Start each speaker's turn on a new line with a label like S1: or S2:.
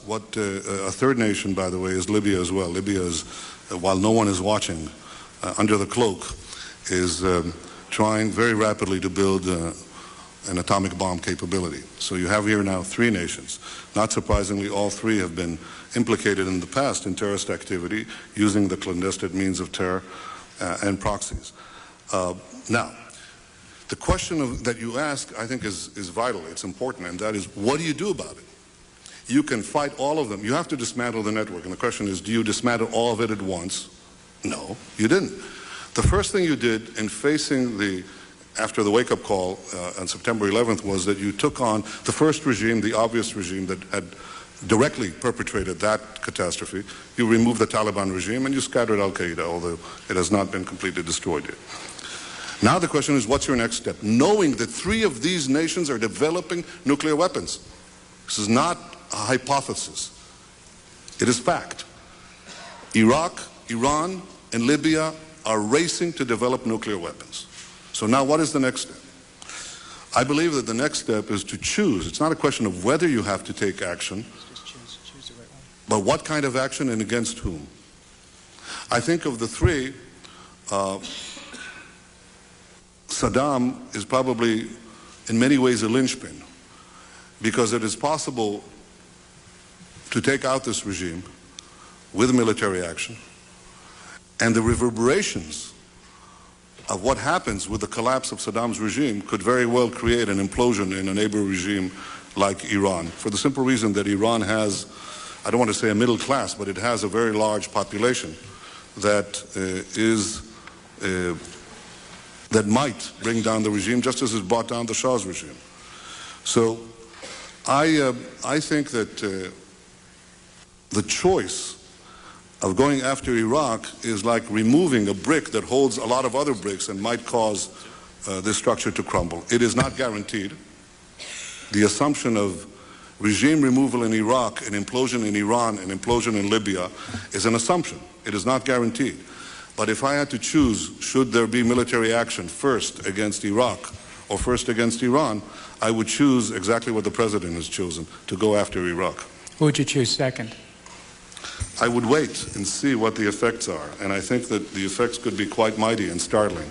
S1: What a third nation, by the way, is Libya as well. Libya is, while no one is watching, under the cloak, is trying very rapidly to build an atomic bomb capability. So you have here now three nations. Not surprisingly, all three have been implicated in the past in terrorist activity using the clandestine means of terror and proxies. Now, the question that you ask, I think, is vital. It's important, and that is, what do you do about it? You can fight all of them. You have to dismantle the network, and the question is, do you dismantle all of it at once? No, you didn't. The first thing you did in facing after the wake-up call on September 11th was that you took on the first regime, the obvious regime that had directly perpetrated that catastrophe. You removed the Taliban regime and you scattered Al-Qaeda, although it has not been completely destroyed yet. Now the question is, what's your next step? Knowing that three of these nations are developing nuclear weapons. This is not a hypothesis. It is fact. Iraq, Iran, and Libya are racing to develop nuclear weapons. So now what is the next step? I believe that the next step is to choose. It's not a question of whether you have to take action, choose the right one. But what kind of action and against whom. I think of the three, Saddam is probably in many ways a linchpin, because it is possible to take out this regime with military action, and the reverberations of what happens with the collapse of Saddam's regime could very well create an implosion in a neighbor regime like Iran, for the simple reason that Iran has, I don't want to say a middle class, but it has a very large population that that might bring down the regime just as it brought down the Shah's regime. So I think that the choice of going after Iraq is like removing a brick that holds a lot of other bricks and might cause this structure to crumble. It is not guaranteed. The assumption of regime removal in Iraq, an implosion in Iran, an implosion in Libya is an assumption. It is not guaranteed. But if I had to choose, should there be military action first against Iraq or first against Iran, I would choose exactly what the president has chosen, to go after Iraq.
S2: Who would you choose second?
S1: I would wait and see what the effects are, and I think that the effects could be quite mighty and startling.